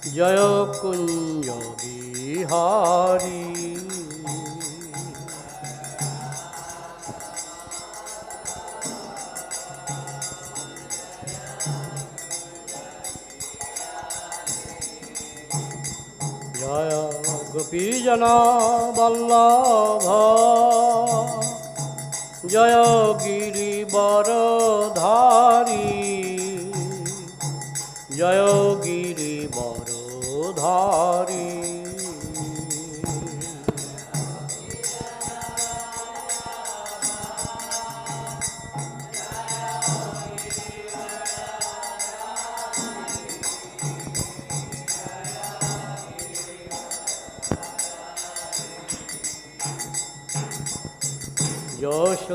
जय कुंज बिहारी जय गोपीजना वल्लभ जय गिरिवरधारी जय गिरिवरधारी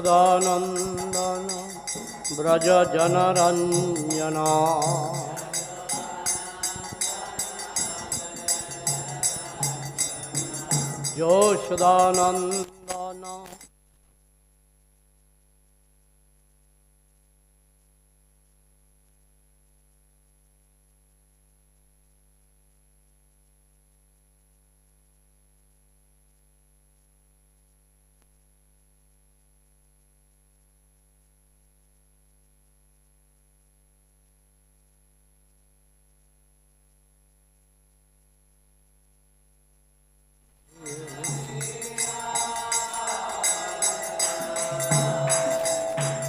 यशोदानंदन व्रज जनरंजना यशोदानंदन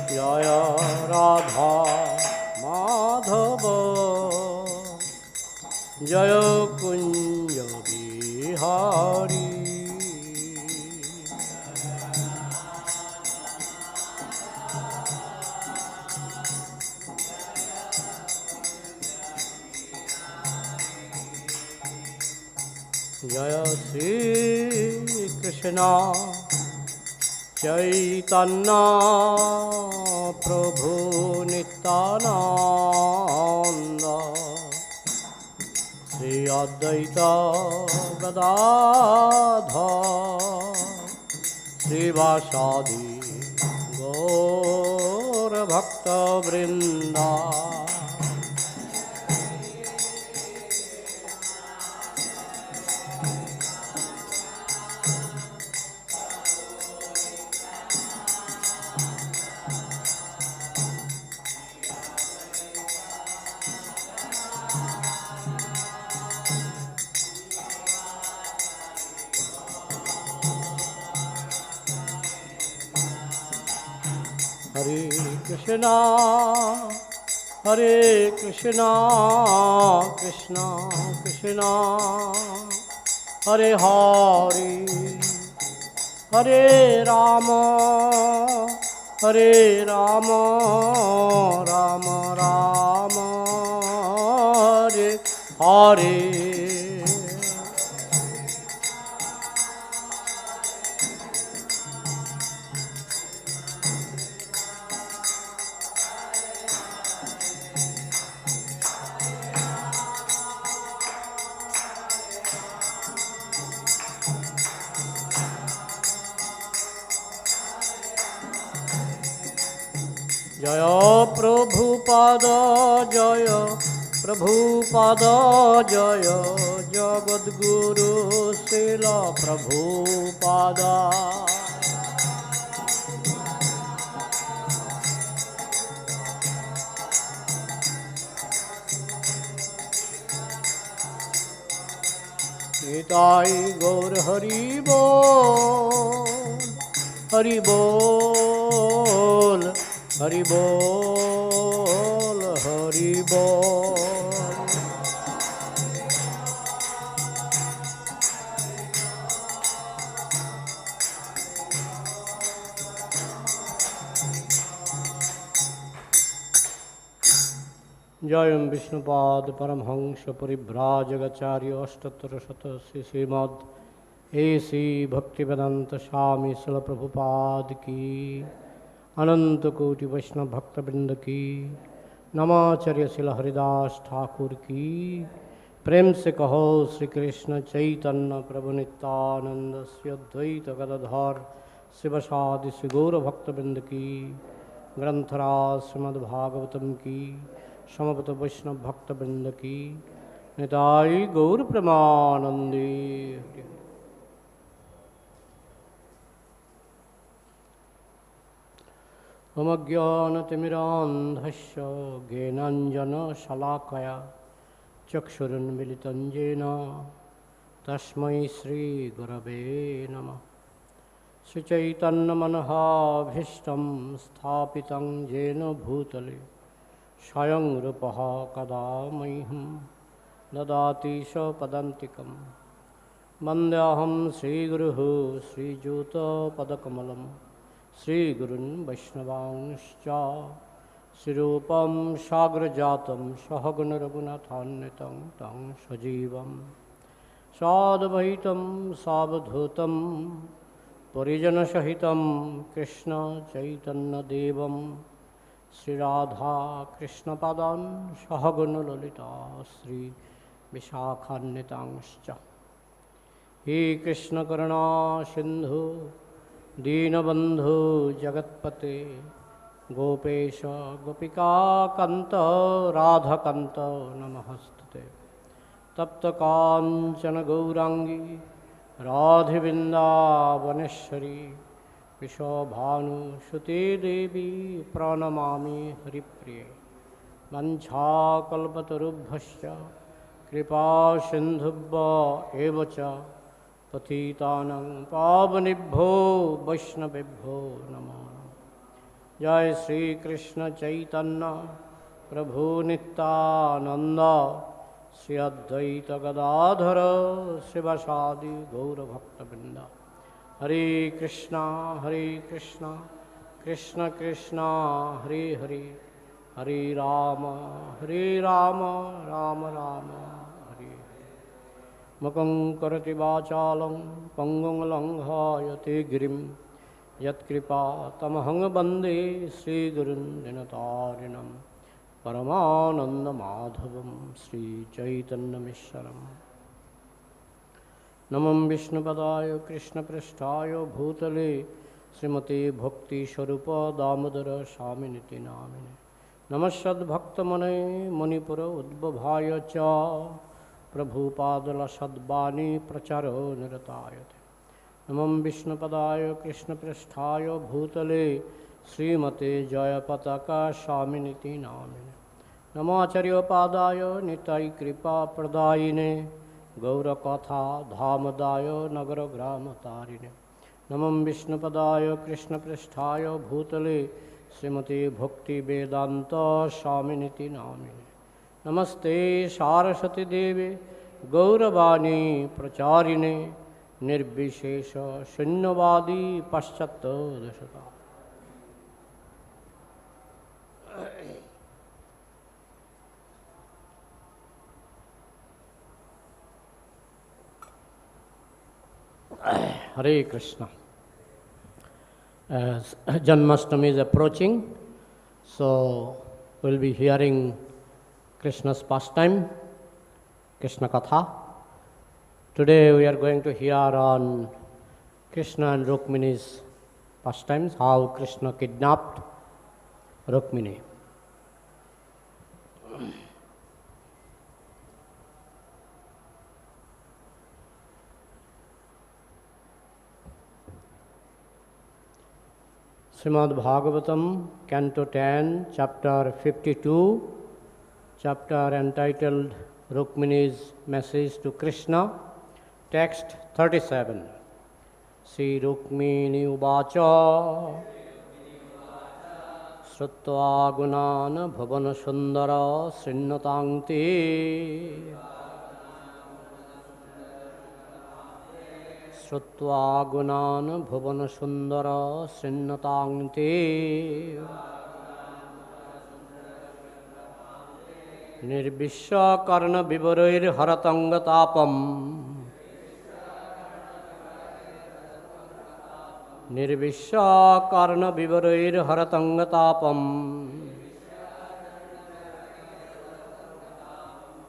जय राधा माधव जय कुंज बिहारी जय श्री कृष्ण चैतन्य प्रभु नित्यानंद श्री अद्वैत गदाधर श्रीवासादि गौर भक्तवृंदा हरे कृष्णा कृष्णा कृष्णा हरे हरे हरे राम राम राम हरे हरे जय प्रभुपाद जय प्रभुपाद जय जगद्गुरु श्रील प्रभुपाद निताय गौर हरि बोल हरि बोल हरि बोल हरि बोल जय विष्णुपाद परमहंस परिव्राजकाचार्य अष्टोत्तरशत श्रीमद् एसी भक्तिवेदांत स्वामी शिल प्रभुपाद की अनंत कोटि वैष्णव भक्तवृंद की नमाचार्य शिल हरिदास ठाकुर की प्रेम से कहो श्री कृष्ण चैतन्य प्रभु नित्यानंद श्री अद्वैत गदाधर शिवसादि श्री गौर भक्तवृंद की ग्रंथराज श्रीमद् भागवतम की समस्त वैष्णव भक्तवृंद की निताय गौर प्रेमानंदे। मम ज्ञानतिमिरान्धस्य ज्ञानाञ्जनशलाकया चक्षुरुन्मिलितं येन तस्मै श्रीगुरवे नमः। श्रीचैतन्यमनोभीष्टं स्थापितं येन भूतले स्वयं रूपः कदा मह्यं ददाति स्वपदान्तिकं। वन्देऽहं श्रीगुरुः श्रीयुतपदकमलं श्रीगुरून् वैष्णवांश्च। श्रीरूपं साग्रजातं सहगणरघुनाथान्वितं तं सजीवं साद्वैतं सावधूतं परिजनसहितं कृष्णचैतन्यदेवं श्रीराधाकृष्णपादान् सहगणललिता श्रीविशाखान्वितांश्च। हे कृष्णकरुणा सिन्धु दीनबन्धु जगत्पते गोपेश गोपिकान्त राधाकान्त नमस्ते। तप्तकाञ्चन गौरांगी राधे वृन्दावनेश्वरी विश्वभानुसुते देवी प्रणमामि हरिप्रिये। वञ्चाकल्पतरुभ्यश्च कृपा सिन्धुभ्य एव च पतितानां पावनेभ्यो वैष्णवेभ्यो नमः। जय श्री कृष्ण चैतन्य प्रभु नित्यानंद श्री अद्वैत गदाधर शिवसादि गौरभक्तवृंद। हरे कृष्णा कृष्ण कृष्णा हरे हरे, हरे राम राम राम हरे हरे। मुखं करोति वाचालं पंगुं लङ्घयते गिरिं यत्कृपा तमहं वन्दे श्रीगुरुन् दिनतारिणं परमानन्दमाधवं श्रीचैतन्यमीश्वरम्। नमो विष्णुपदाय कृष्णपृष्ठाय भूतले श्रीमते भक्तिस्वरूप दामोदर स्वामिनिति नामिने। नमस्सद्भक्तमने मुनिपुर उद्भवाय च प्रभुपादलसद्वाणी प्रचारो निरतायते। नमो विष्णुपदाय कृष्णपृष्ठाय भूतले श्रीमते जयपताका स्वामिनिति नामिने। नमो आचार्योपादाय निताय कृपाप्रदायिने गौरकथा धामदाय नगरग्रामतारिणे। नमो विष्णुपदाय कृष्णपृष्ठाय भूतले श्रीमते भक्तिवेदान्त स्वामिनिति नामिने। नमस्ते सारस्वती देवे गौरवाणी प्रचारिणे निर्विशेष शून्यवादी पाश्चात्य। Hare Krishna. As Janmashtami is approaching, so we'll be hearing Krishna's pastime, Krishna Katha. Today we are going to hear on Krishna and Rukmiṇī's pastimes, how Krishna kidnapped Rukmiṇī. Srimad Bhagavatam, Canto 10, Chapter 52, chapter entitled Rukmiṇī's Message to Krishna, text 37. Śrī Rukmiṇī uvāca śrutvā guṇān bhuvana-sundara śṛṇvatāṁ te śrutvā guṇān bhuvana-sundara śṛṇvatāṁ te nirviśya karṇa-vivarair harato ṅga-tāpam nirviśya karṇa-vivarair harato ṅga-tāpam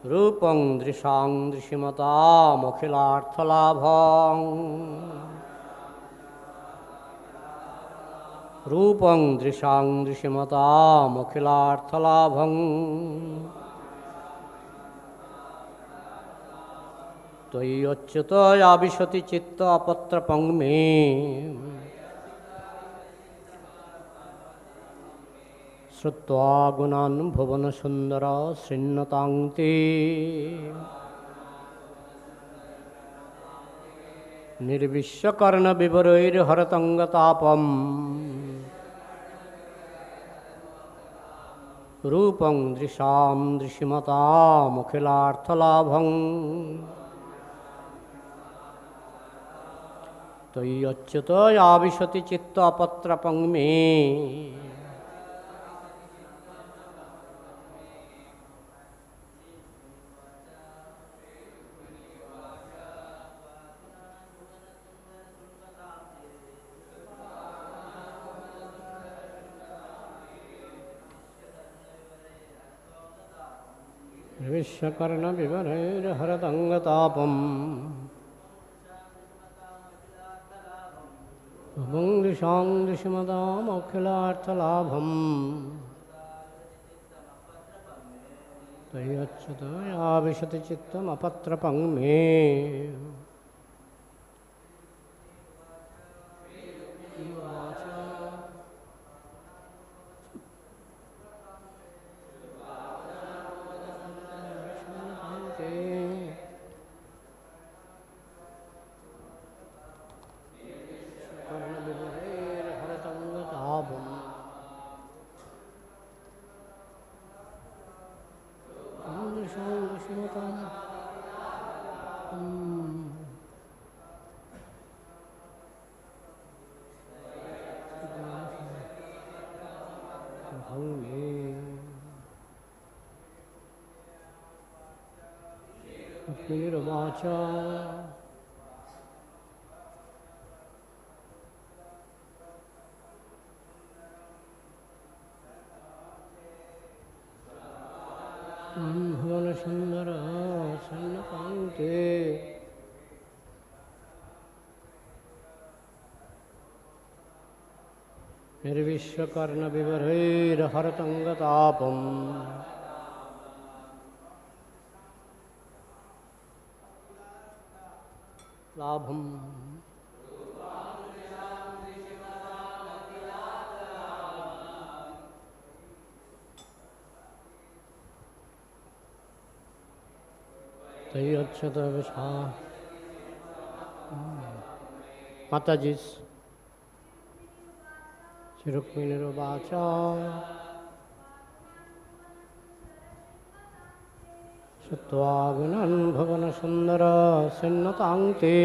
rūpaṁ dṛśāṁ dṛśimatām akhilārtha-lābhaṁ rūpaṁ dṛśāṁ dṛśimatām akhilārtha-lābhaṁ tvayy acyutāviśati cittam apatrapaṁ me. śrutvā guṇān bhuvana-sundara śrṇvatāṁ te. nirviśya karṇa-vivarair harato ṅga-tāpam. rūpaṁ dṛśāṁ dṛśi-matām akhilārtha-lābhaṁ. tvayy acyutāviśati cittam apatrapaṁ me. nirviśya karṇa-vivarair harato ṅga-tāpam. dṛśāṁ dṛśi-matām akhilārtha-lābhaṁ. tvayy acyutāviśati cittam apatrapaṁ me. uvāca bhuvana-sundara śrṇvatām nirviśya karṇa-vivarair harato ṅga-tāpam. lābhaṁ tvayy acyutāviśati. Mataji's Śrī Rukmiṇī uvāca śrutvā guṇān bhuvana-sundara śrṇvatāṁ te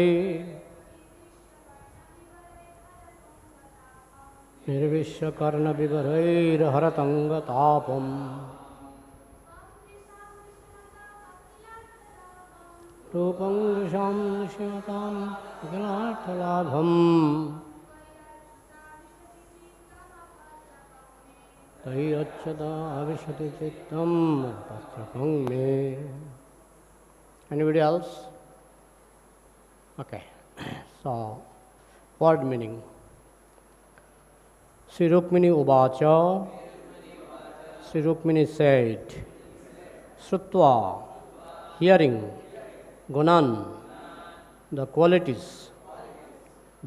nirviśya karṇa-vivarair harato ṅga-tāpam. rūpaṁ dṛśāṁ dṛśimatām akhilārtha-lābhaṁ. tvayy acyutāviśati cittam apatrapaṁ me. Anybody else? Okay. So, word meaning. Śrī Rukmiṇī uvāca. Śrī Rukmiṇī said, śrutvā, hearing, guṇān, the qualities,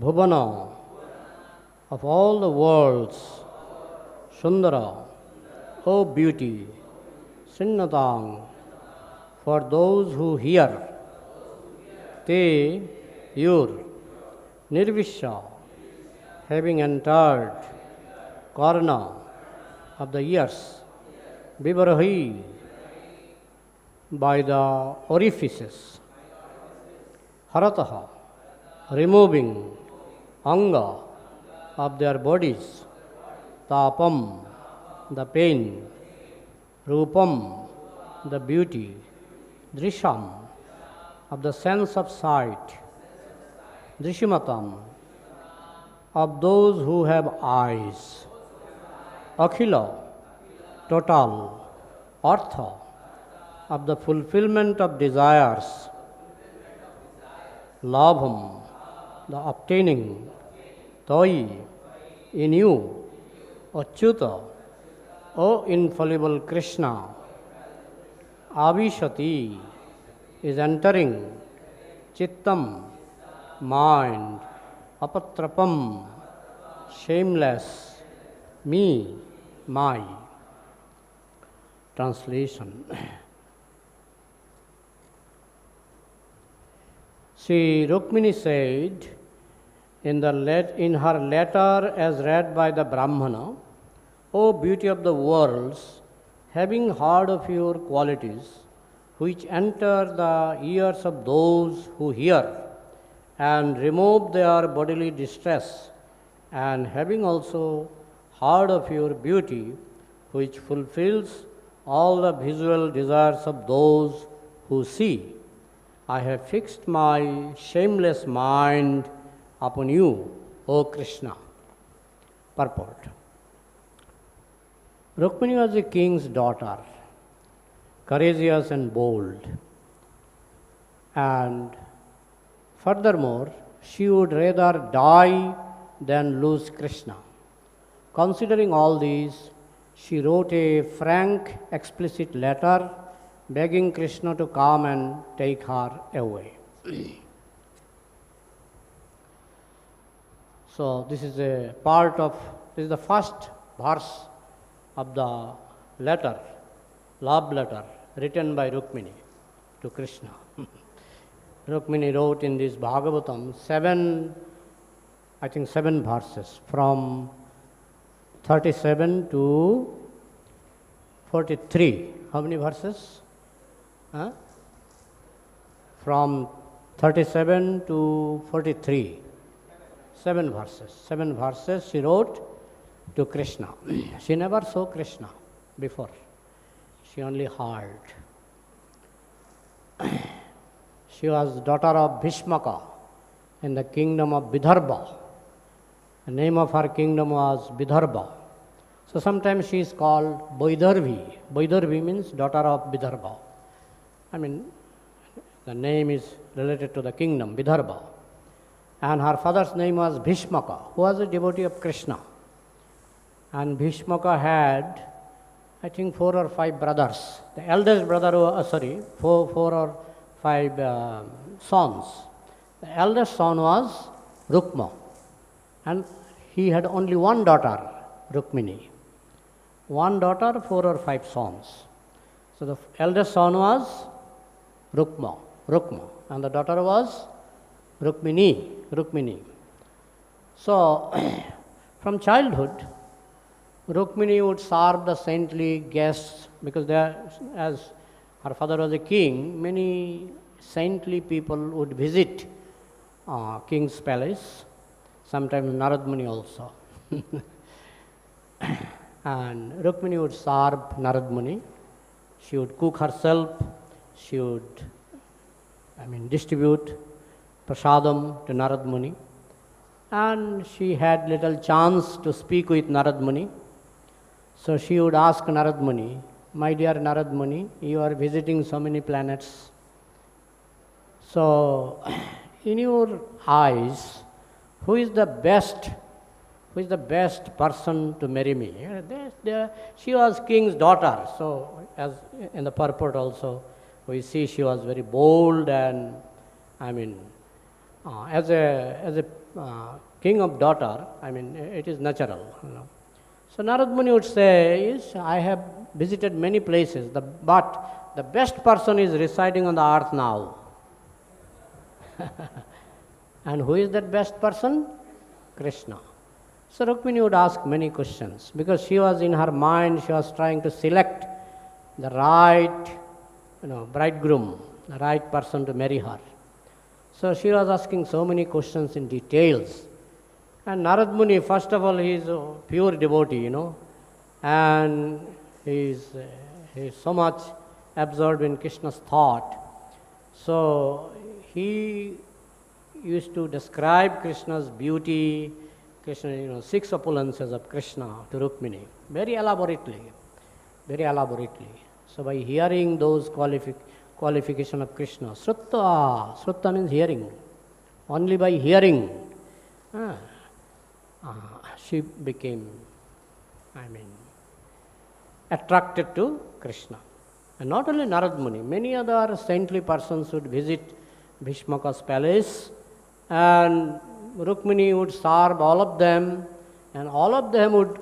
bhuvana, of all the worlds, sundara, O beauty, śrṇvatām, for those who hear, te, your, nirviśya, having entered, karna, of the ears, vivaraiḥ, by the orifices, harataḥ, removing, aṅga, of their bodies, tāpam, the pain, rūpam, the beauty, dṛśāṁ, of the sense of sight, dṛśimatām, of those who have eyes, akhila, total, artha, of the fulfillment of desires, lābhaṁ, the obtaining, tvayy, in you, acyuta, O infallible Krishna, aviśati, is entering, cittam, mind, apatrapaṁ, shameless, me, my. Translation. Śrī Rukmiṇī said in her letter as read by the Brahmana, O beauty of the worlds, having heard of your qualities, which enter the ears of those who hear, and remove their bodily distress, and having also heard of your beauty, which fulfills all the visual desires of those who see, I have fixed my shameless mind upon you, O Krishna. Purport. Rukmiṇī was a king's daughter, courageous and bold, and furthermore, she would rather die than lose Krishna. Considering all these, she wrote a frank, explicit letter begging Krishna to come and take her away. So this is the first verse of the letter, love letter, written by Rukmiṇī to Krishna. Rukmiṇī wrote in this Bhagavatam 7 verses from 37 to 43. How many verses? From 37 to 43. 7 verses. 7 verses she wrote to Krishna. She never saw Krishna before. She only heard. She was daughter of Bhishmaka in the kingdom of Vidarbha. The name of her kingdom was Vidarbha. So sometimes she is called Vaidarbhi. Vaidarbhi means daughter of Vidarbha. The name is related to the kingdom, Vidarbha. And her father's name was Bhishmaka, who was a devotee of Krishna. And Bhishmaka had, 4 or 5 brothers. The eldest brother, 4 or 5 sons. The eldest son was Rukma. And he had only one daughter, Rukmiṇī. One daughter, 4 or 5 sons. So the eldest son was Rukma, and the daughter was Rukmiṇī. So from childhood, Rukmiṇī would serve the saintly guests, because as her father was a king, many saintly people would visit king's palace, sometimes Narad Muni also. And Rukmiṇī would serve Narad Muni. She would cook herself, she would distribute prasadam to Narad Muni, and she had little chance to speak with Narad Muni. So she would ask Narad Muni, my dear Narad Muni, you are visiting so many planets. So in your eyes, who is the best person to marry me? She was king's daughter, so as in the purport also, we see she was very bold, and as a king of daughter, it is natural. So Narad Muni would say, I have visited many places, but the best person is residing on the earth now. And who is that best person? Krishna. So Rukmiṇī would ask many questions, because she was in her mind, she was trying to select the right bridegroom, the right person to marry her. So she was asking so many questions in details. And Narad Muni, first of all, he is a pure devotee, and he is so much absorbed in Krishna's thought. So he used to describe Krishna's beauty, Krishna, 6 opulences of Krishna to Rukmiṇī, very elaborately. So by hearing those qualification of Krishna, śrutvā means hearing. Only by hearing, she became, attracted to Krishna. And not only Narad Muni, many other saintly persons would visit Bhishmaka's palace, and Rukmiṇī would serve all of them, and all of them would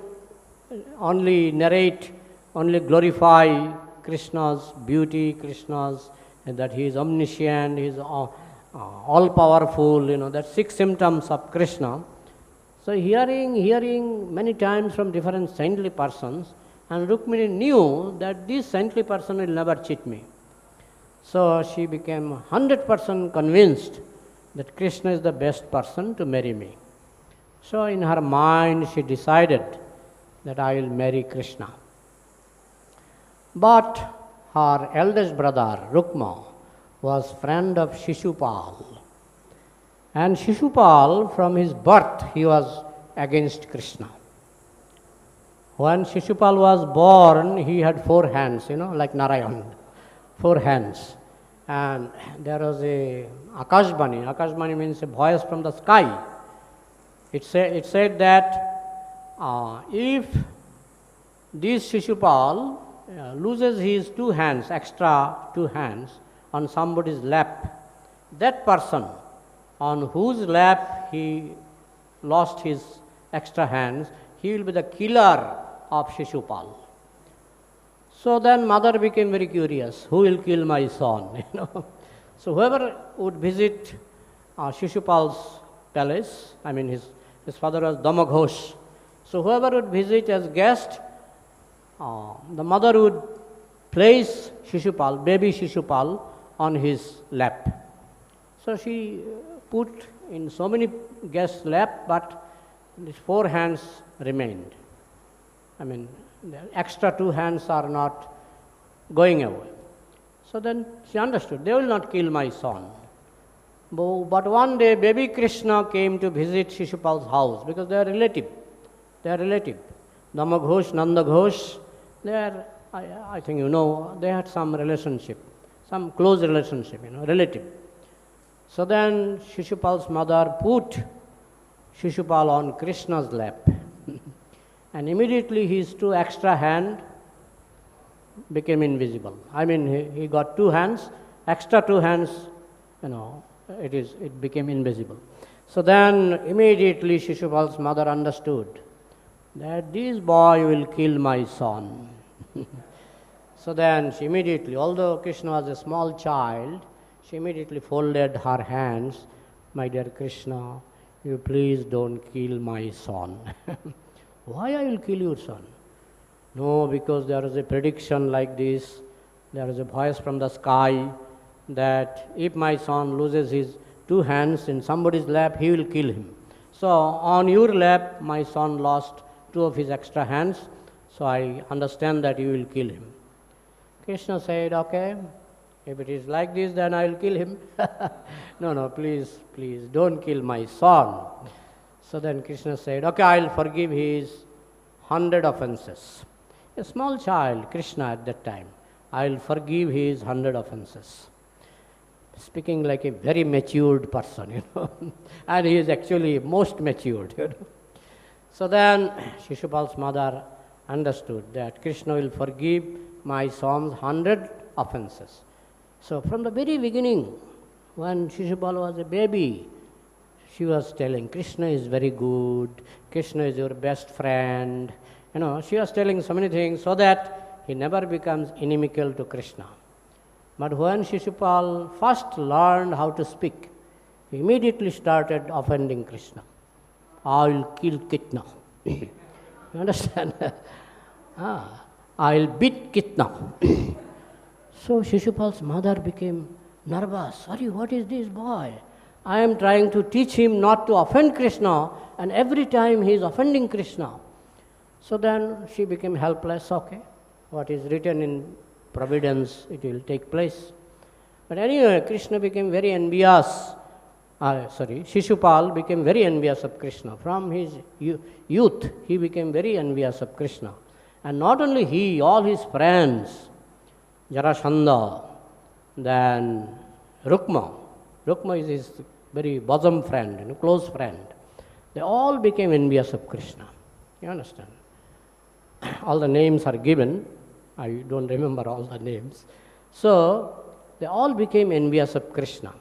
only narrate, only glorify Krishna's beauty, Krishna's, and that he is omniscient, he is all-powerful, that 6 symptoms of Krishna. So hearing many times from different saintly persons, and Rukmiṇī knew that this saintly person will never cheat me. So she became 100% convinced that Krishna is the best person to marry me. So in her mind she decided that I will marry Krishna. But her eldest brother, Rukma, was friend of Shishupal. And Shishupal, from his birth, he was against Krishna. When Shishupal was born, he had 4 hands, like Narayan, 4 hands. And there was a Akashbani. Akashbani means a voice from the sky. It said that if this Shishupal loses his 2 hands, extra 2 hands, on somebody's lap, that person on whose lap he lost his extra hands, he will be the killer of Shishupal. So then mother became very curious, who will kill my son? So whoever would visit Shishupal's palace, his father was Damaghosh. So whoever would visit as guest, the mother would place Shishupal, baby Shishupal, on his lap. So she put in so many guests' lap, but these 4 hands remained. The extra 2 hands are not going away. So then she understood, they will not kill my son. But one day, baby Krishna came to visit Shishupal's house, because they are relative. Damaghosh, Nandaghosh, I think they had some relationship, some close relationship, relative. So then Shishupal's mother put Shishupal on Krishna's lap. And immediately his 2 extra hands became invisible. He got 2 hands, extra 2 hands, it became invisible. So then immediately Shishupal's mother understood that this boy will kill my son. So then she immediately, although Krishna was a small child, she immediately folded her hands. My dear Krishna, you please don't kill my son. Why I will kill your son? No, because there is a prediction like this. There is a voice from the sky that if my son loses his 2 hands in somebody's lap, he will kill him. So on your lap, my son lost 2 of his extra hands. So I understand that you will kill him. Krishna said, okay, if it is like this, then I will kill him. No, please, don't kill my son. So then Krishna said, okay, I will forgive his 100 offenses. A small child, Krishna at that time, I will forgive his 100 offenses. Speaking like a very matured person, and he is actually most matured. So then Shishupal's mother understood that Krishna will forgive my son's 100 offenses. So from the very beginning, when Shishupal was a baby, she was telling, Krishna is very good, Krishna is your best friend. She was telling so many things so that he never becomes inimical to Krishna. But when Shishupal first learned how to speak, he immediately started offending Krishna. I will kill Kitna. You understand? I will beat Kitna. So Shishupal's mother became nervous. Sorry, what is this boy? I am trying to teach him not to offend Krishna, and every time he is offending Krishna. So then she became helpless. Okay, what is written in providence, it will take place. But anyway, Krishna became very envious. Shishupal became very envious of Krishna. From his youth, he became very envious of Krishna. And not only he, all his friends, Jarasandha, then Rukma. Rukma is his very bosom friend, close friend. They all became envious of Krishna. You understand? All the names are given. I don't remember all the names. So they all became envious of Krishna.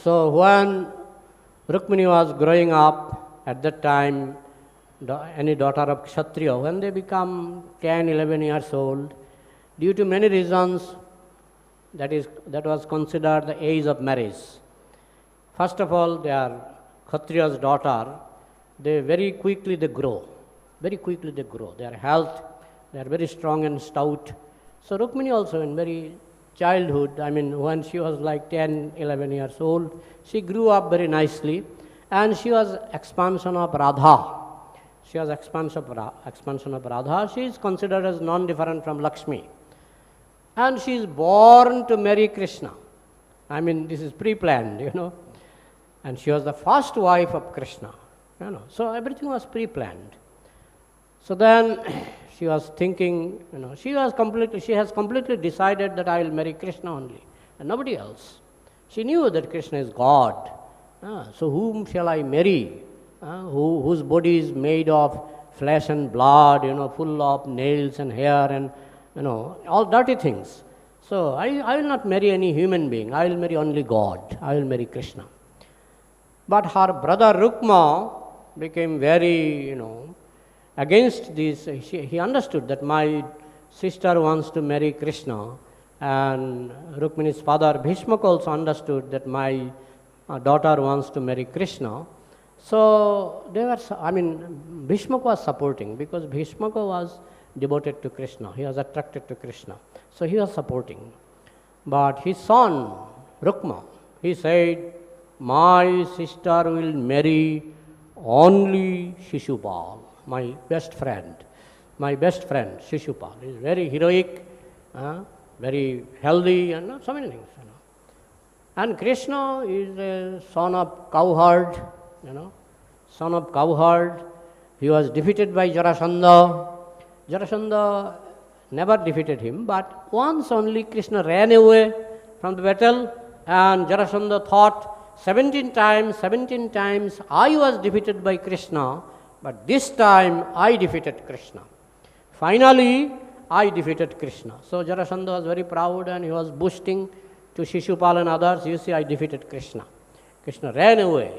So when Rukmiṇī was growing up, at that time, any daughter of Kshatriya, when they become 10, 11 years old, due to many reasons, that was considered the age of marriage. First of all, they are Kshatriya's daughter, they very quickly they grow. Very quickly they grow. Their health, they are very strong and stout. So Rukmiṇī also in very childhood, when she was like 10, 11 years old, she grew up very nicely, and she was expansion of Radha. She was expansion of Radha. She is considered as non-different from Lakshmi. And she is born to marry Krishna. This is pre-planned, And she was the first wife of Krishna, So everything was pre-planned. So then she was thinking, she has completely decided that I will marry Krishna only, and nobody else. She knew that Krishna is God. So whom shall I marry? Whose body is made of flesh and blood, full of nails and hair and, all dirty things. So I will not marry any human being. I will marry only God. I will marry Krishna. But her brother Rukma became very, against this. He understood that my sister wants to marry Krishna, and Rukmiṇī's father Bhishmaka also understood that my daughter wants to marry Krishna. So Bhishmaka was supporting, because Bhishmaka was devoted to Krishna. He was attracted to Krishna. So he was supporting. But his son, Rukma, he said, my sister will marry only Shishupal, my best friend. My best friend, Shishupal, is very heroic, very healthy, and so many things. And Krishna is a son of cowherd, son of cowherd. He was defeated by Jarasandha. Jarasandha never defeated him, but once only Krishna ran away from the battle, and Jarasandha thought 17 times I was defeated by Krishna, but this time I defeated Krishna. Finally, I defeated Krishna. So Jarasandha was very proud, and he was boasting to Shishupal and others, you see, I defeated Krishna. Krishna ran away.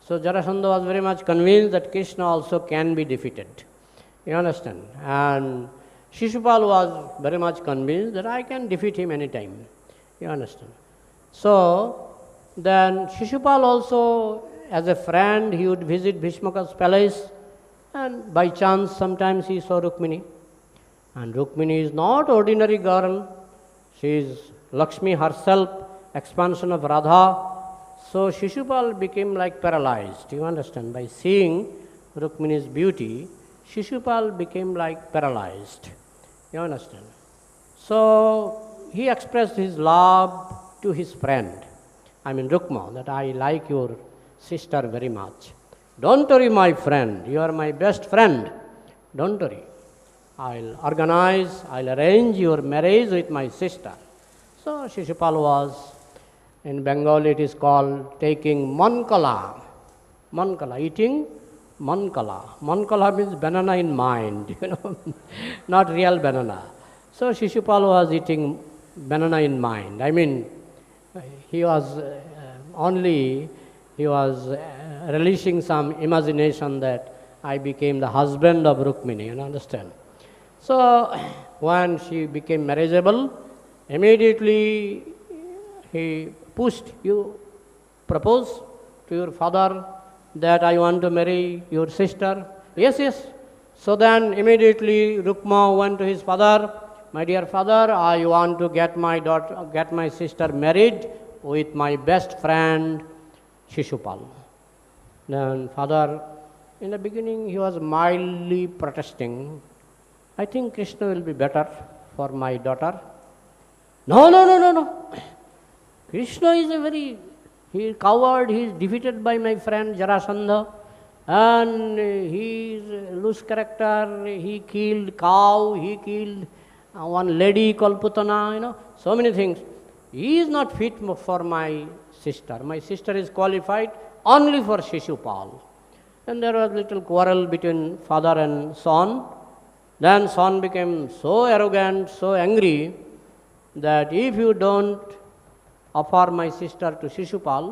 So Jarasandha was very much convinced that Krishna also can be defeated. You understand? And Shishupal was very much convinced that I can defeat him anytime. You understand? So then Shishupal also, as a friend, he would visit Bhishmaka's palace, and by chance sometimes he saw Rukmiṇī. And Rukmiṇī is not ordinary girl. She is Lakshmi herself, expansion of Radha. So Shishupal became like paralyzed. You understand? By seeing Rukmiṇī's beauty, Shishupal became like paralyzed. You understand? So he expressed his love to his friend, Rukma, that I like your sister very much. Don't worry, my friend, you are my best friend. Don't worry. I'll arrange your marriage with my sister. So Shishupal was, in Bengali it is called taking mankala. Mankala, eating mankala. Mankala means banana in mind, not real banana. So Shishupal was eating banana in mind. He was relishing some imagination that I became the husband of Rukmiṇī, you understand? So when she became marriageable, immediately he pushed, you propose to your father that I want to marry your sister. Yes, yes. So then immediately Rukma went to his father, my dear father, I want to get my sister married with my best friend Shishupal. Then father, in the beginning he was mildly protesting. I think Krishna will be better for my daughter. No. Krishna is he is coward, he is defeated by my friend Jarasandha, and he is loose character, he killed cow, he killed one lady called Putana, so many things. He is not fit for my sister. My sister is qualified only for Shishupal. And there was little quarrel between father and son. Then son became so arrogant, so angry, that if you don't offer my sister to Shishupal,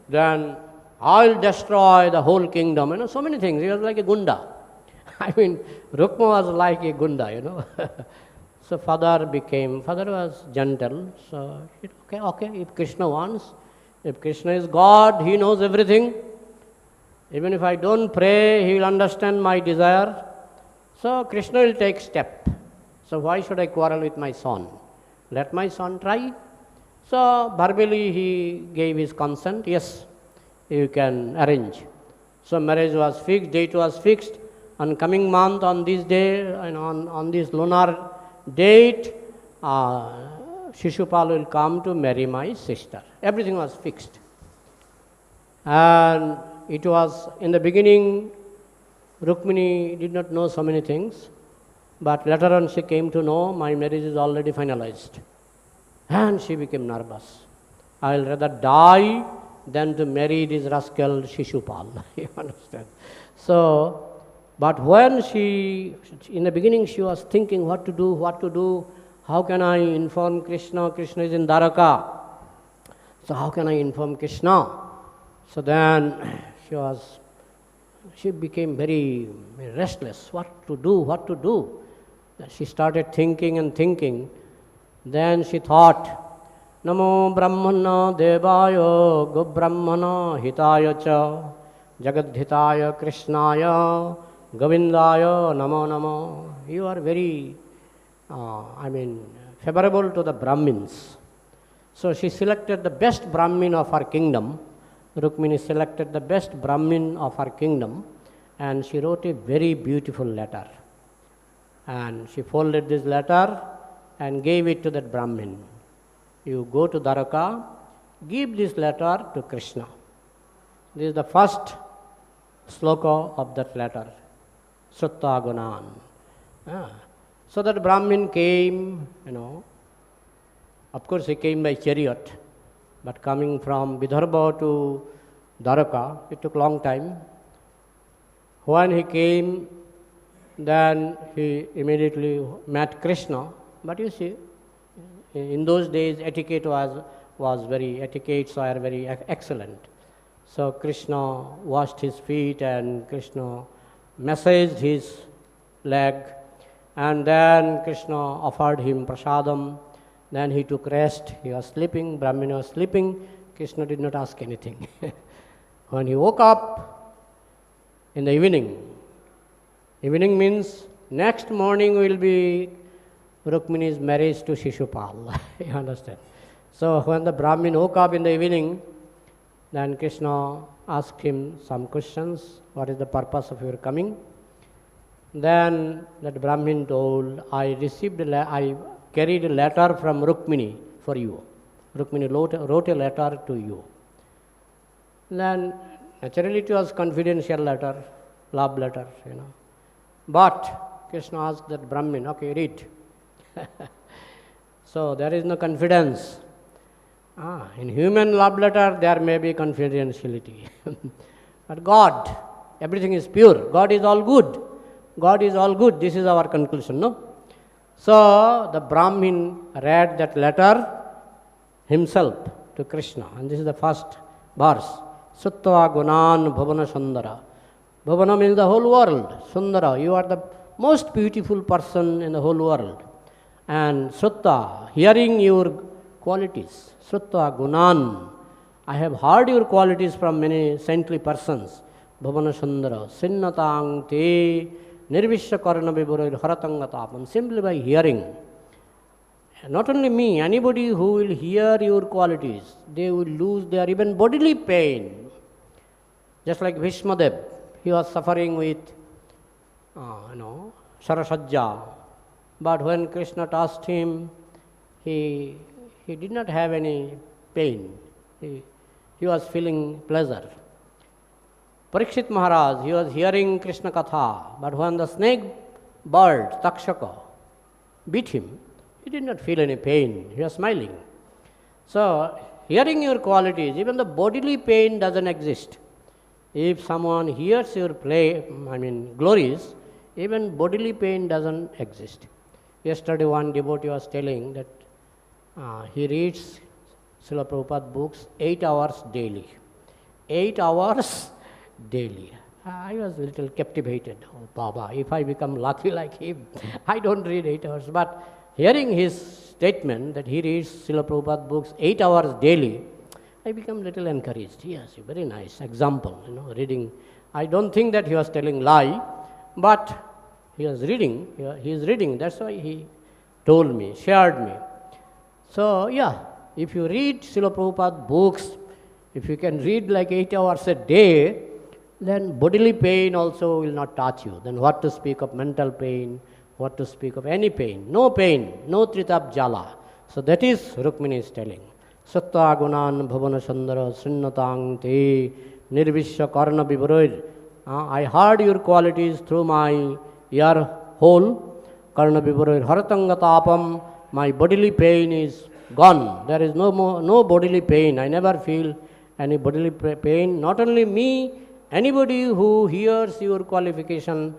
then I'll destroy the whole kingdom. So many things. He was like a gunda. I mean, Rukma was like a gunda, So father was gentle. So, okay, if Krishna wants, if Krishna is God, he knows everything. Even if I don't pray, he will understand my desire. So Krishna will take step. So why should I quarrel with my son? Let my son try. So verbally he gave his consent. Yes, you can arrange. So marriage was fixed, date was fixed. On coming month, on this day, and on this lunar date, Shishupal will come to marry my sister. Everything was fixed. And it was, in the beginning, Rukmiṇī did not know so many things, but later on she came to know my marriage is already finalized. And she became nervous. I will rather die than to marry this rascal Shishupal. You understand? So, but when in the beginning she was thinking what to do, how can I inform Krishna? Krishna is in Dwaraka. So how can I inform Krishna? So then she became very restless. What to do? She started thinking and thinking. Then she thought, Namo Brahmana Devaya Go Brahmana Hitaya Cha Jagadhitaya Krishnaya Govindaya Namo Namo. You are very, favorable to the Brahmins. So she selected the best Brahmin of her kingdom. Rukmiṇī selected the best Brahmin of her kingdom, and she wrote a very beautiful letter. And she folded this letter and gave it to that Brahmin. You go to Dwaraka, give this letter to Krishna. This is the first sloka of that letter, śrutvā guṇān. So that Brahmin came, of course he came by chariot, but coming from Vidarbha to Dwaraka, it took long time. When he came, then he immediately met Krishna. But you see, in those days etiquettes were very excellent. So Krishna washed his feet and Krishna massaged his leg, and then Krishna offered him prasadam. Then he took rest. He was sleeping, Brahmin was sleeping. Krishna did not ask anything. When he woke up in the evening means next morning will be Rukmiṇī's marriage to Shishupal. You understand? So when the Brahmin woke up in the evening, then Krishna asked him some questions. What is the purpose of your coming? Then that Brahmin told, I carried a letter from Rukmiṇī for you. Rukmiṇī wrote a letter to you. Then naturally it was confidential letter, love letter, But Krishna asked that Brahmin, okay, read. So there is no confidence. In human love letter there may be confidentiality. But God, everything is pure. God is all good. God is all good. This is our conclusion, no? So the Brahmin read that letter himself to Krishna, and this is the first verse. Śrutvā guṇān bhuvana-sundara. Bhuvana means the whole world. Sundara, you are the most beautiful person in the whole world. And śrutvā, hearing your qualities. Śrutvā guṇān. I have heard your qualities from many saintly persons. Bhuvana-sundara. śrṇvatām te nirviśya karṇa-vivarair harato. Simply by hearing. Not only me, anybody who will hear your qualities, they will lose their even bodily pain. Just like Bhishmadev, he was suffering with, sarasajja. But when Krishna touched him, he did not have any pain. He was feeling pleasure. Parikshit Maharaj, he was hearing Krishna Katha, but when the snake bird, Takshaka, beat him, he did not feel any pain. He was smiling. So, hearing your qualities, even the bodily pain doesn't exist. If someone hears your glories, even bodily pain doesn't exist. Yesterday one devotee was telling that he reads Srila Prabhupada books 8 hours daily. 8 hours daily. I was a little captivated. Oh, Baba, if I become lucky like him, I don't read 8 hours. But hearing his statement that he reads Srila Prabhupada books 8 hours daily, I become a little encouraged. Yes, very nice example, reading. I don't think that he was telling lie, but he was reading. He is reading. That's why he told me, shared me. So, yeah, if you read Srila Prabhupada books, if you can read like 8 hours a day, then bodily pain also will not touch you. Then what to speak of mental pain, what to speak of any pain. No pain, no tritap jala. So that is Rukmiṇī is telling. Sattva guṇān bhuvana-sundara śṛṇvatām te nirviśya karṇa-vivarair. I heard your qualities through my ear hole. Karṇa-vivarair harato ṅga-tāpam. My bodily pain is gone. There is no bodily pain. I never feel any bodily pain. Not only me, anybody who hears your qualification,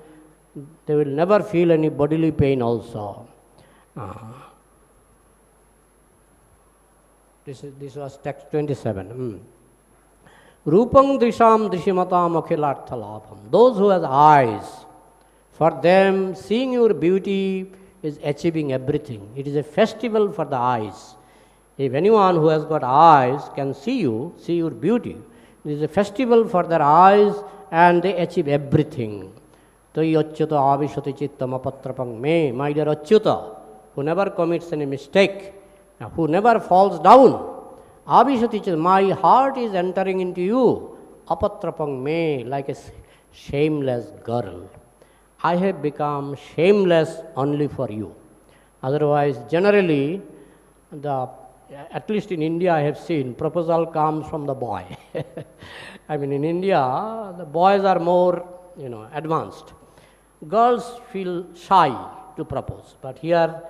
they will never feel any bodily pain also. This was text 27. Rūpaṁ dṛśāṁ dṛśi-matām akhilārtha-lābhaṁ. Those who have eyes, for them seeing your beauty is achieving everything. It is a festival for the eyes. If anyone who has got eyes can see you, see your beauty, it is a festival for their eyes and they achieve everything. Tvayy acyutāviśati cittam apatrapaṁ. My dear Achyuta, who never commits any mistake, who never falls down. Aviśati, my heart is entering into you. Apatrapaṁ, like a shameless girl. I have become shameless only for you. Otherwise, generally, at least in India I have seen, proposal comes from the boy. I mean, in India, the boys are more, advanced. Girls feel shy to propose. But here,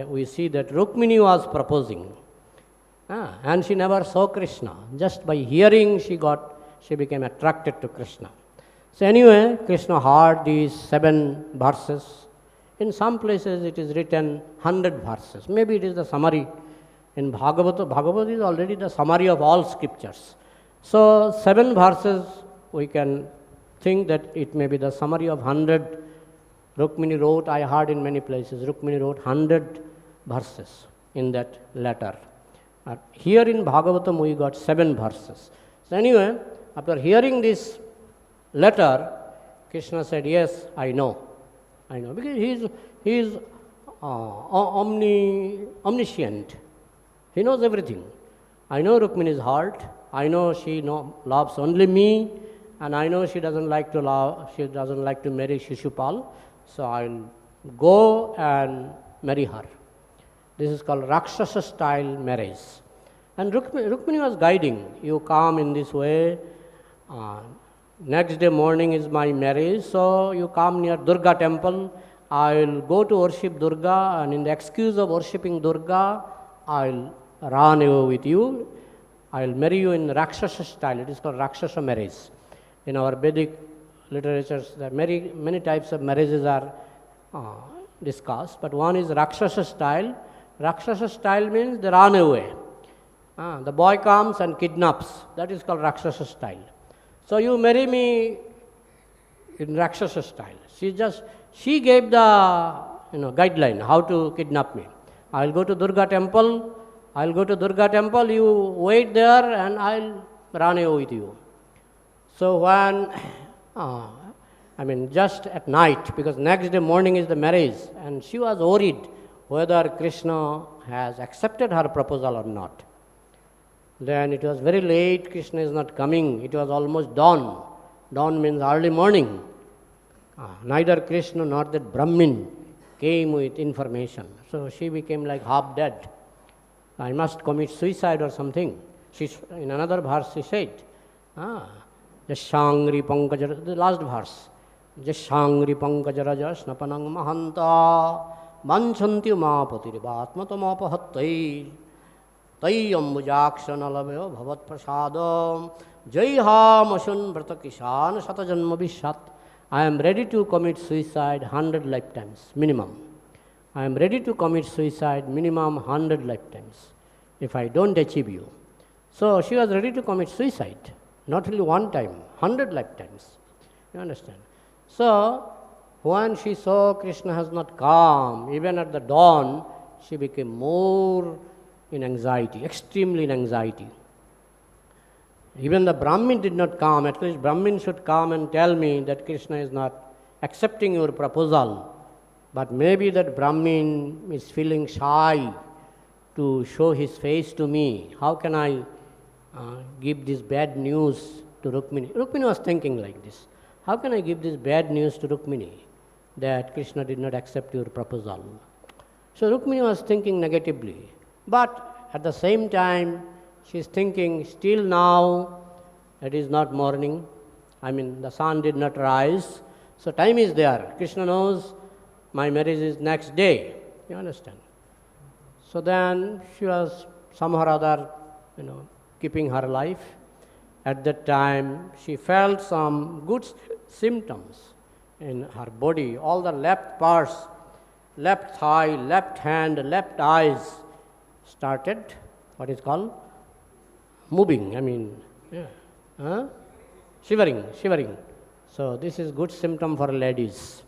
we see that Rukmiṇī was proposing. And she never saw Krishna. Just by hearing, she became attracted to Krishna. So anyway, Krishna heard these 7 verses. In some places it is written 100 verses. Maybe it is the summary. In Bhagavatam is already the summary of all scriptures. So 7 verses, we can think that it may be the summary of 100. Rukmiṇī wrote, I heard in many places, Rukmiṇī wrote 100 verses in that letter. Here in Bhagavatam we got 7 verses. So anyway, after hearing this letter, Krishna said, yes, I know. Because he is omniscient. He knows everything. I know Rukmiṇī's heart. I know she loves only me, and I know she doesn't like to marry Shishupal. So I'll go and marry her. This is called Rakshasa style marriage. And Rukmiṇī was guiding. You come in this way. Next day morning is my marriage, so you come near Durga temple. I'll go to worship Durga, and in the excuse of worshipping Durga, I'll run away with you. I'll marry you in Rakshasa style. It is called Rakshasa marriage. In our Vedic literatures, there are many types of marriages are discussed, but one is Rakshasa style. Rakshasa style means they run away. The boy comes and kidnaps. That is called Rakshasa style. So you marry me in Rakshasa style. She gave the guideline how to kidnap me. I'll go to Durga temple. You wait there, and I'll run away with you. So when, just at night, because next day morning is the marriage, and she was worried whether Krishna has accepted her proposal or not. Then it was very late, Krishna is not coming. It was almost dawn. Dawn means early morning. Neither Krishna nor that Brahmin came with information. So she became like half dead. I must commit suicide or something. In another verse she said, Jasangri pankajara, the last verse. Jasangri pankajara snapanang mahanta manchanti mapatiribhatmatamapahattai tvayy ambujakshanalabhyo bhavat prasadam jayhamasun vratakisan satajanma vishat. I am ready to commit suicide 100 lifetimes, minimum. I am ready to commit suicide minimum 100 lifetimes. if I don't achieve you. So she was ready to commit suicide, not only one time, 100 lifetimes. You understand? So when she saw Krishna has not come, even at the dawn, she became more in anxiety, extremely in anxiety. Even the Brahmin did not come. At least Brahmin should come and tell me that Krishna is not accepting your proposal. But maybe that Brahmin is feeling shy to show his face to me. How can I give this bad news to Rukmiṇī? Rukmiṇī was thinking like this. How can I give this bad news to Rukmiṇī that Krishna did not accept your proposal? So Rukmiṇī was thinking negatively. But at the same time, she is thinking, still now it is not morning. The sun did not rise. So time is there. Krishna knows my marriage is next day. You understand? So then she was somehow or other, keeping her life. At that time, she felt some good symptoms in her body. All the left parts, left thigh, left hand, left eyes started, what is called? Moving, shivering. So this is good symptom for ladies.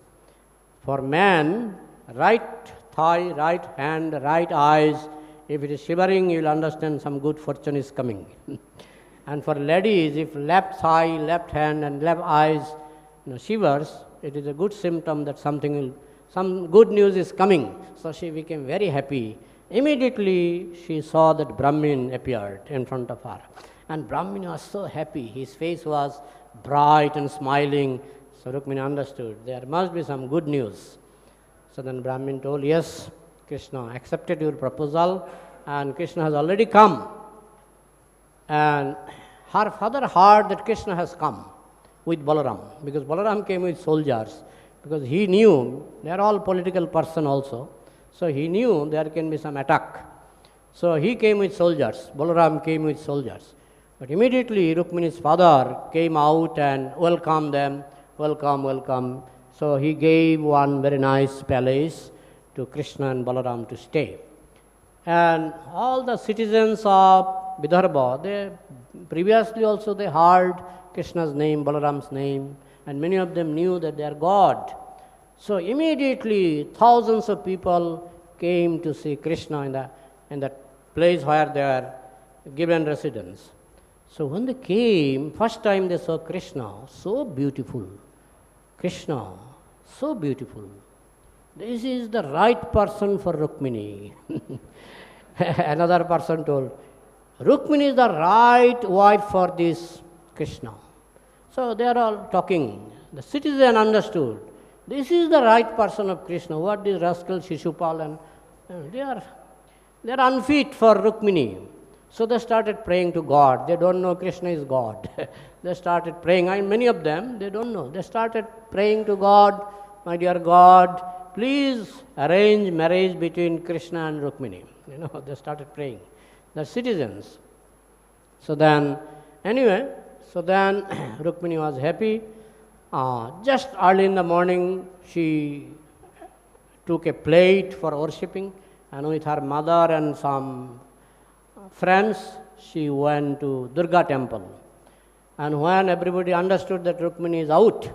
For men, right thigh, right hand, right eyes, if it is shivering, you will understand some good fortune is coming. And for ladies, if left thigh, left hand and left eyes shivers, it is a good symptom that some good news is coming. So she became very happy. Immediately she saw that Brahmin appeared in front of her. And Brahmin was so happy. His face was bright and smiling. So Rukmiṇī understood there must be some good news. So then Brahmin told, yes, Krishna accepted your proposal and Krishna has already come. And her father heard that Krishna has come with Balaram, because Balaram came with soldiers, because he knew they are all political person also. So he knew there can be some attack. So he came with soldiers. Balaram came with soldiers. But immediately Rukmiṇī's father came out and welcomed them. Welcome, welcome. So he gave one very nice palace to Krishna and Balaram to stay. And all the citizens of Vidarbha, previously also they heard Krishna's name, Balaram's name, and many of them knew that they are God. So immediately thousands of people came to see Krishna in the place where they are given residence. So when they came, first time they saw Krishna, so beautiful. Krishna, so beautiful. This is the right person for Rukmiṇī. Another person told, Rukmiṇī is the right wife for this Krishna. So they are all talking. The citizen understood. This is the right person of Krishna. What is rascal Shishupal and they are unfit for Rukmiṇī. So they started praying to God. They don't know Krishna is God. They started praying. And many of them, they don't know. They started praying to God, my dear God, please arrange marriage between Krishna and Rukmiṇī. They started praying. The citizens. So then, Rukmiṇī was happy. Just early in the morning, she took a plate for worshipping, and with her mother and some friends, she went to Durga temple. And when everybody understood that Rukmiṇī is out,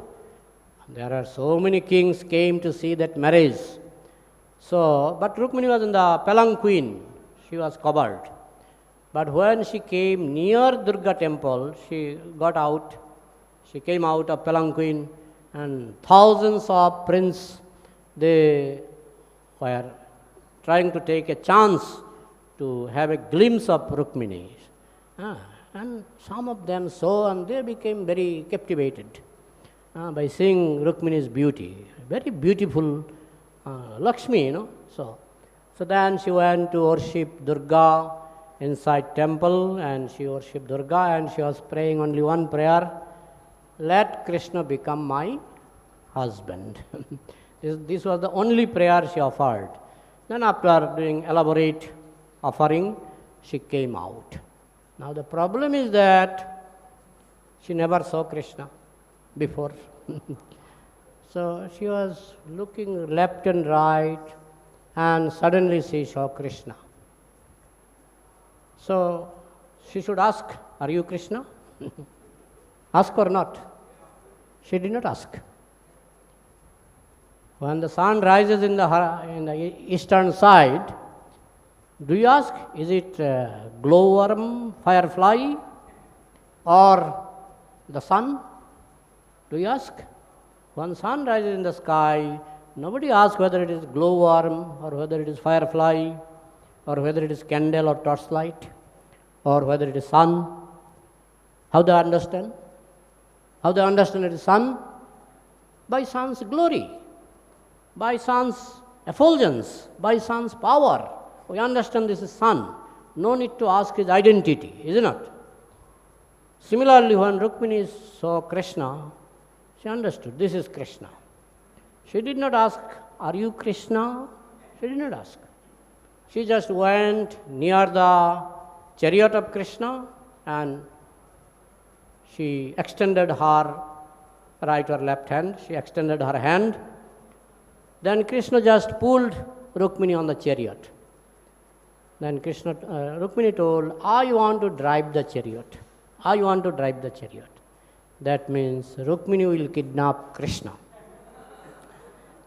there are so many kings came to see that marriage. So, but Rukmiṇī was in the palanquin, she was covered. But when she came near Durga temple, she got out. She came out of palanquin, and thousands of princes, they were trying to take a chance to have a glimpse of Rukmiṇī. And some of them saw, and they became very captivated by seeing Rukmiṇī's beauty. Very beautiful Lakshmi, So then she went to worship Durga inside temple, and she worshipped Durga, and she was praying only one prayer, let Krishna become my husband. This was the only prayer she offered. Then after doing elaborate offering, she came out. Now the problem is that she never saw Krishna before. So she was looking left and right, and suddenly she saw Krishna. So she should ask, are you Krishna? Ask or not? She did not ask. When the sun rises in the eastern side, do you ask, is it glowworm, firefly, or the sun? Do you ask? When sun rises in the sky, nobody asks whether it is glowworm, or whether it is firefly, or whether it is candle or torchlight, or whether it is sun. How they understand? How they understand it is sun? By sun's glory, by sun's effulgence, by sun's power. We understand this is sun. No need to ask his identity, is it not? Similarly, when Rukmiṇī saw Krishna, she understood this is Krishna. She did not ask, are you Krishna? She did not ask. She just went near the chariot of Krishna and she extended her right or left hand. She extended her hand. Then Krishna just pulled Rukmiṇī on the chariot. Then Rukmiṇī told, I want to drive the chariot. I want to drive the chariot. That means Rukmiṇī will kidnap Krishna.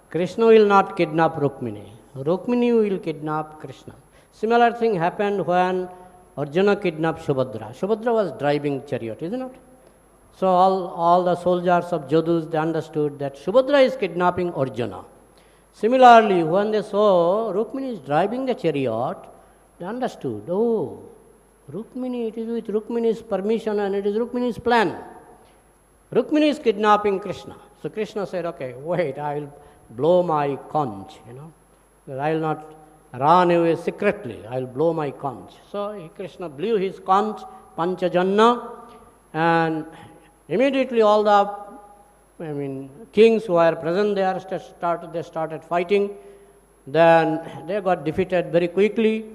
Krishna will not kidnap Rukmiṇī. Rukmiṇī will kidnap Krishna. Similar thing happened when Arjuna kidnapped Subhadra. Subhadra was driving chariot, isn't it? So all the soldiers of Jadus, they understood that Subhadra is kidnapping Arjuna. Similarly, when they saw Rukmiṇī is driving the chariot, they understood, oh, Rukmiṇī, it is with Rukmiṇī's permission and it is Rukmiṇī's plan. Rukmiṇī is kidnapping Krishna. So Krishna said, okay, wait, I will blow my conch, I will not run away secretly, I will blow my conch. So Krishna blew his conch, Panchajanna, and immediately all the kings who were present there, they started fighting. Then they got defeated very quickly.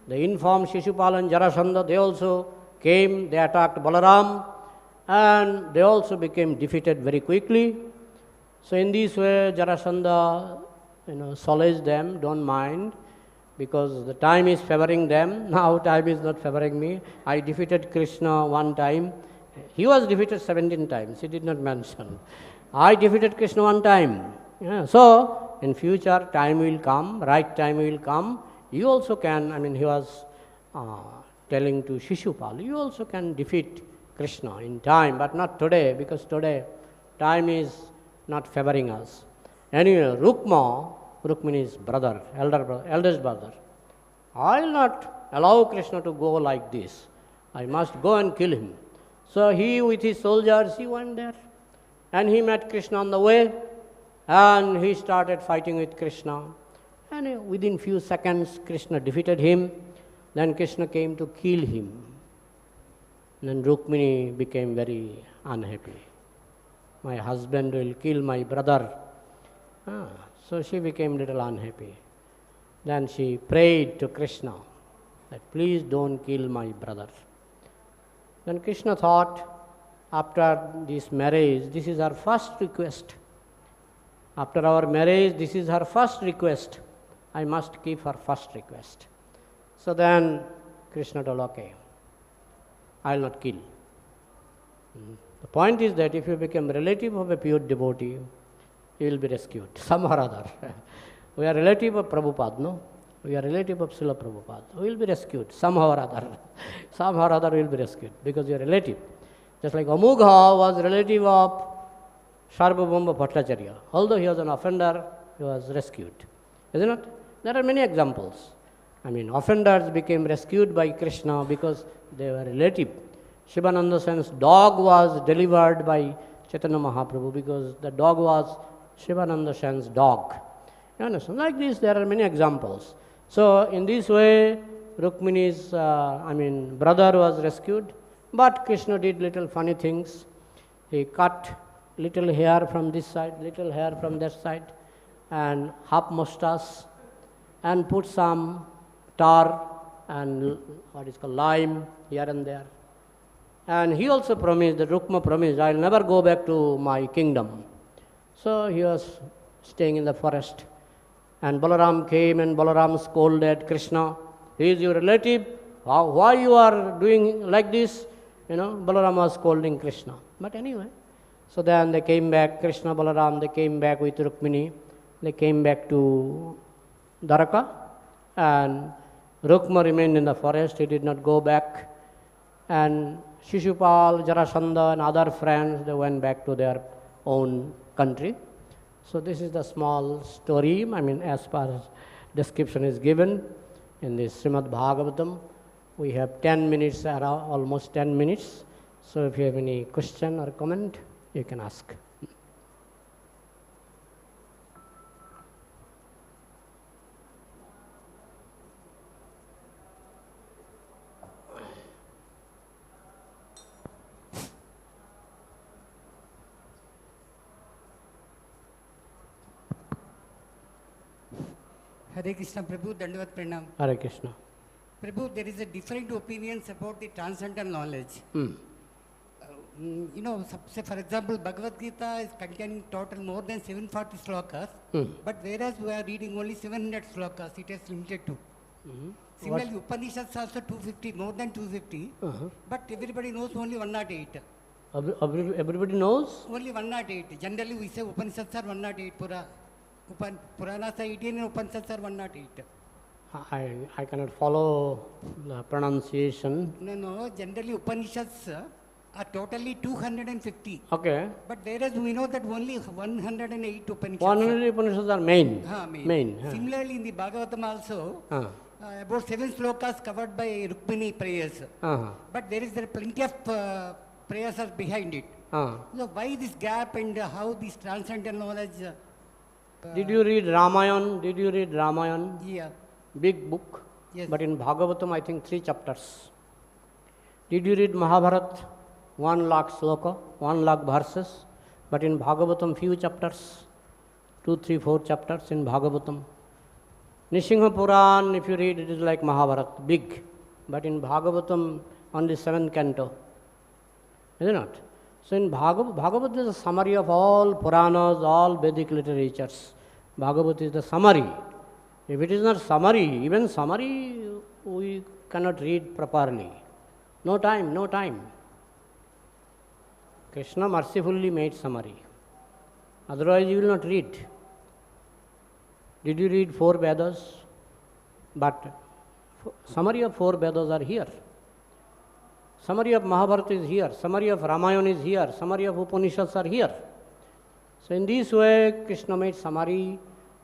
The informed Shishupal and Jarasandha, they also came, they attacked Balaram, and they also became defeated very quickly. So in this way, Jarasandha, solaced them, don't mind, because the time is favoring them. Now time is not favoring me. I defeated Krishna one time. He was defeated 17 times. He did not mention. I defeated Krishna one time. So in future, time will come, right time will come. You also can, he was telling to Shishupal, you also can defeat Krishna in time, but not today, because today time is not favoring us. Anyway, Rukmiṇī's brother, eldest brother, I will not allow Krishna to go like this. I must go and kill him. So he, with his soldiers, he went there, and he met Krishna on the way, and he started fighting with Krishna. And within few seconds, Krishna defeated him. Then Krishna came to kill him. Then Rukmiṇī became very unhappy. My husband will kill my brother. So she became little unhappy. Then she prayed to Krishna that please don't kill my brother. Then Krishna thought, after this marriage, this is her first request. After our marriage, this is her first request. I must keep her first request. So then Krishna told, okay, I will not kill. The point is that if you become relative of a pure devotee, you will be rescued, somehow or other. We are relative of Prabhupada, no? We are relative of Srila Prabhupada. We will be rescued, somehow or other. Somehow or other we will be rescued, because we are relative. Just like Amugha was relative of Sarvabhauma Bhattacharya. Although he was an offender, he was rescued. Isn't it? There are many examples. Offenders became rescued by Krishna because they were relative. Shivananda Sen's dog was delivered by Chaitanya Mahaprabhu because the dog was Shivananda Sen's dog. You understand? Like this, there are many examples. So in this way, Rukmiṇī's brother was rescued, but Krishna did little funny things. He cut little hair from this side, little hair from that side, and half mustache, and put some tar and what is called lime here and there. And he also promised, that Rukma promised, I will never go back to my kingdom. So he was staying in the forest. And Balaram came and Balaram scolded Krishna. He is your relative, why you are doing like this? Balaram was scolding Krishna. But anyway, so then they came back, Krishna, Balaram, they came back with Rukmiṇī. They came back to Dwaraka, and Rukma remained in the forest. He did not go back. And Shishupal, Jarasandha, and other friends, they went back to their own country. So this is the small story, as far as description is given in the Srimad Bhagavatam. We have 10 minutes, almost 10 minutes. So if you have any question or comment, you can ask. Hare Krishna, Prabhu, Dandavat Pranam. Hare Krishna. Prabhu, there is a different opinions about the transcendental knowledge. Say for example, Bhagavad Gita is containing total more than 740 slokas, but whereas we are reading only 700 slokas, it is limited to. Similarly, Upanishads also 250, more than 250, but everybody knows only 108. Everybody knows? Only 108. Generally, we say Upanishads are 108. Puranas are 18 and Upanishads are 108. I cannot follow the pronunciation. No. Generally, Upanishads are totally 250. Okay. But whereas we know that only 108 Upanishads. 108 Upanishads are main. Main. Similarly, in the Bhagavatam also, about 7 slokas covered by Rukmiṇī prayers. But there is plenty of prayers are behind it. So why this gap and how this transcendental knowledge? Did you read Ramayan? Yeah. Big book. Yes. But in Bhagavatam, I think 3 chapters. Did you read Mahabharata? 1 lakh sloka, 1 lakh verses. But in Bhagavatam, few chapters. 2, 3, 4 chapters in Bhagavatam. Nishinha Puran, if you read, it is like Mahabharata, big. But in Bhagavatam, only 7th canto. Is it not? So in Bhagavad is a summary of all Puranas, all Vedic literatures. Bhagavad is the summary. If it is not summary, even summary we cannot read properly. No time. Krishna mercifully made summary. Otherwise you will not read. Did you read 4 Vedas? But summary of 4 Vedas are here. Summary of Mahabharata is here, summary of Ramayana is here, summary of Upanishads are here. So in this way, Krishna made summary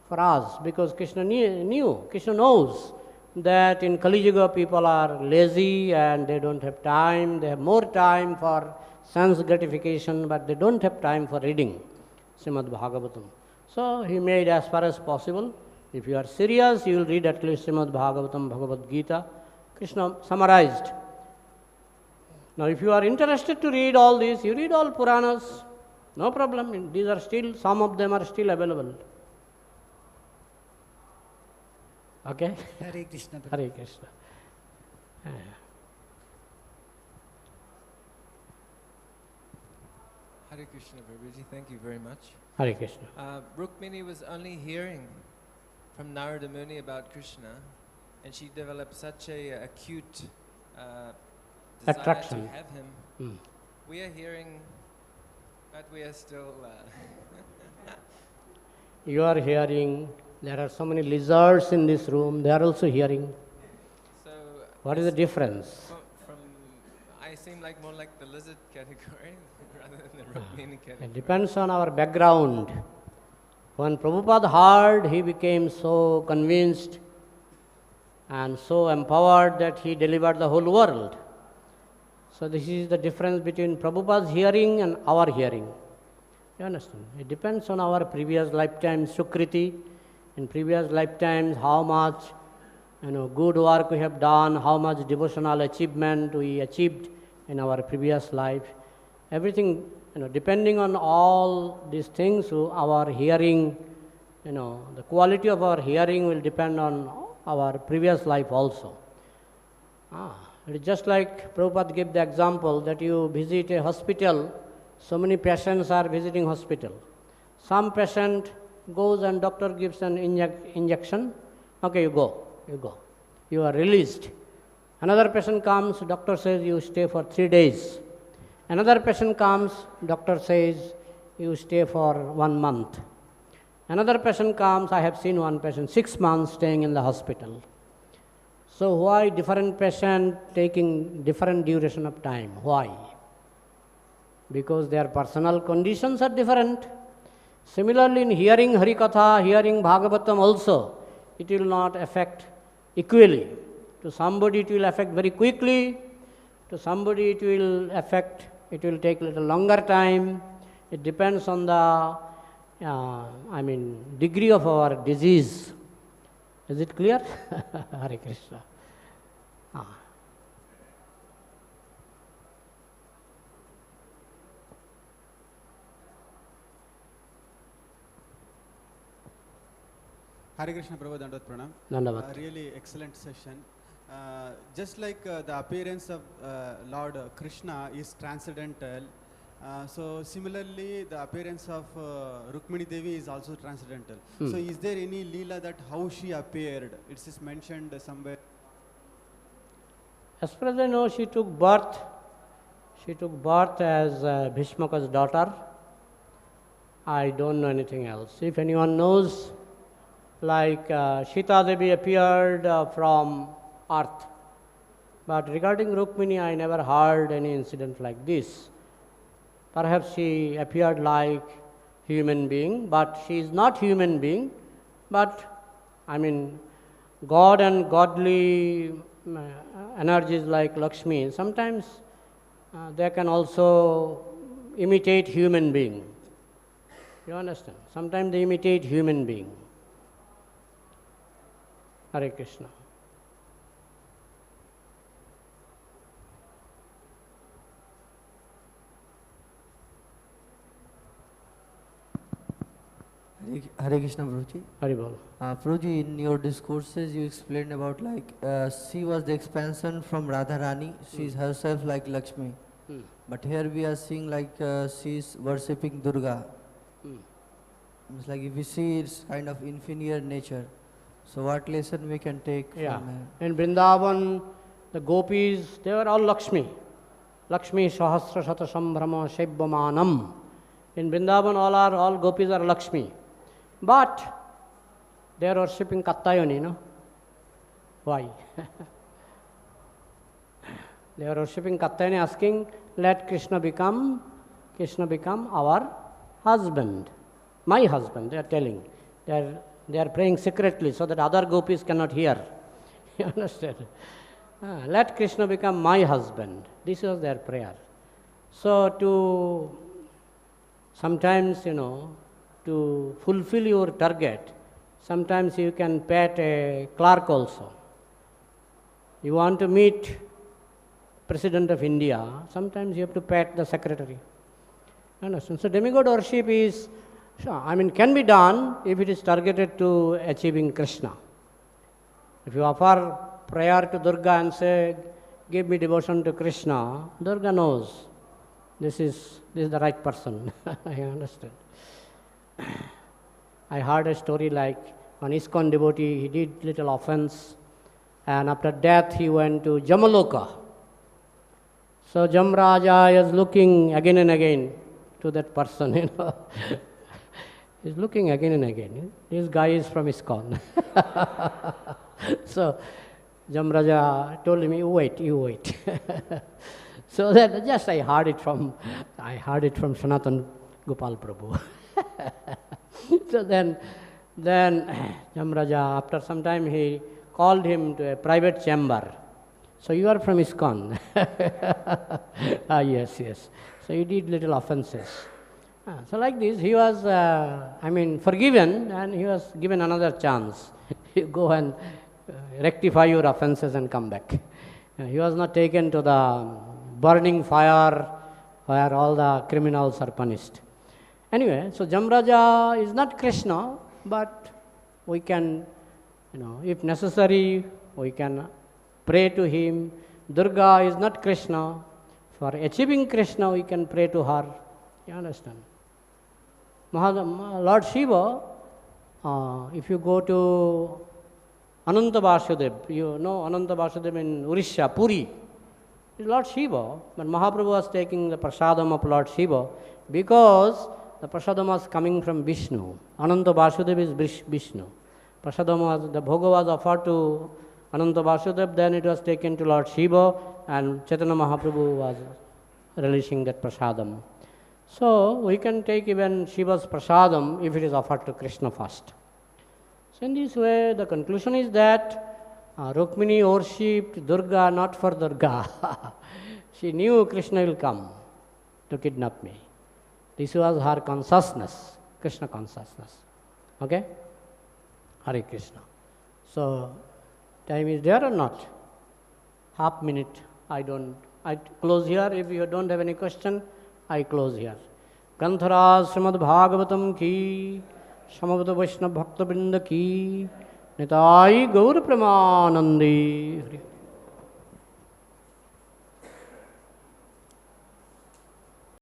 for us, because Krishna knows that in Kali Yuga people are lazy and they don't have time, they have more time for sense gratification, but they don't have time for reading Srimad Bhagavatam. So he made as far as possible. If you are serious, you will read at least Srimad Bhagavatam, Bhagavad Gita. Krishna summarized. Now, if you are interested to read all this, you read all Puranas, no problem. These are still, some of them are still available. Okay? Hare Krishna. Hare Krishna. Hare Krishna, Prabhuji, thank you very much. Hare Krishna. Rukmiṇī was only hearing from Narada Muni about Krishna, and she developed such a acute desire attraction to have him. We are hearing, but we are still... You are hearing, there are so many lizards in this room, they are also hearing. So what is the difference? I seem like more like the lizard category rather than the Rukmiṇī category. It depends on our background. When Prabhupada heard, he became so convinced and so empowered that he delivered the whole world. So this is the difference between Prabhupada's hearing and our hearing. You understand? It depends on our previous lifetime sukriti, in previous lifetimes how much good work we have done, how much devotional achievement we achieved in our previous life. Everything, depending on all these things, so our hearing, the quality of our hearing will depend on our previous life also. It is just like Prabhupada gave the example that you visit a hospital, so many patients are visiting hospital. Some patient goes and doctor gives an injection, okay, you go. You are released. Another patient comes, doctor says you stay for 3 days. Another patient comes, doctor says you stay for 1 month. Another patient comes, I have seen one patient, 6 months staying in the hospital. So why different patient taking different duration of time? Why? Because their personal conditions are different. Similarly, in hearing Harikatha, hearing Bhagavatam also, it will not affect equally. To somebody it will affect very quickly, to somebody it will take a little longer time. It depends on the degree of our disease. Is it clear? Hare Krishna. Hare Krishna Prabhu, Dandavat Pranam. Dandavat. Really excellent session. Just like the appearance of Lord Krishna is transcendental, so similarly the appearance of Rukmiṇī Devi is also transcendental. So is there any Leela that how she appeared? It is mentioned somewhere. As far as I know, she took birth as Bhishmaka's daughter. I don't know anything else. If anyone knows, like Sita Devi appeared from earth. But regarding Rukmiṇī, I never heard any incident like this. Perhaps she appeared like human being, but she is not human being. But God and godly energies like Lakshmi, sometimes they can also imitate human being. You understand? Sometimes they imitate human being. Hare Krishna. Hare Krishna, Prabhuji. Hare Bol. Prabhuji, in your discourses you explained about she was the expansion from Radharani, she is herself like Lakshmi. But here we are seeing she is worshipping Durga. It's like if we see it's kind of inferior nature. So what lesson we can take from her? In Vrindavan, the gopis, they were all Lakshmi. Lakshmi Sahasra Shata Sambhrama Shaivamanam. In Vrindavan, all gopis are Lakshmi. But they are worshipping Katyayani, no? Why? They are worshipping Katyayani, asking, let Krishna become our husband. My husband, they are telling. They are praying secretly so that other gopis cannot hear. You understand? Let Krishna become my husband. This was their prayer. So sometimes, to fulfill your target, sometimes you can pat a clerk also. You want to meet President of India, sometimes you have to pat the secretary. You understand? So demigod worship is, can be done if it is targeted to achieving Krishna. If you offer prayer to Durga and say, give me devotion to Krishna, Durga knows this is the right person. I understand. I heard a story like one ISKCON devotee, he did little offense, and after death he went to Jamaloka. So Jamraja is looking again and again to that person, He's looking again and again. This guy is from ISKCON. So Jamraja told him, you wait. So that just I heard it from Sanatan Gopal Prabhu. So then Jamraja, after some time, he called him to a private chamber. So you are from ISKCON? Yes. So he did little offenses. So like this, he was, forgiven, and he was given another chance. You go and rectify your offenses and come back. He was not taken to the burning fire where all the criminals are punished. Anyway, so Jamraja is not Krishna, but we can, if necessary, we can pray to him. Durga is not Krishna. For achieving Krishna, we can pray to her. You understand? Lord Shiva, if you go to Ananta Vasudev, you know Ananta Vasudev in Orissa, Puri, is Lord Shiva. But Mahaprabhu was taking the prasadam of Lord Shiva because the prasadam was coming from Vishnu. Ananta Vasudev is Vishnu. Prasadam was, the bhoga was offered to Ananta Vasudev, then it was taken to Lord Shiva, and Chaitanya Mahaprabhu was releasing that prasadam. So we can take even Shiva's prasadam if it is offered to Krishna first. So in this way, the conclusion is that Rukmiṇī worshipped Durga not for Durga. She knew Krishna will come to kidnap me. This was her consciousness, Krishna consciousness. Okay? Hare Krishna. So, time is there or not? Half minute. I close here. If you don't have any question, I close here. Granthara Srimad Bhagavatam ki, Samavata Vaishnava Bhakta Vrinda ki, Nitai Gaur Premanandi.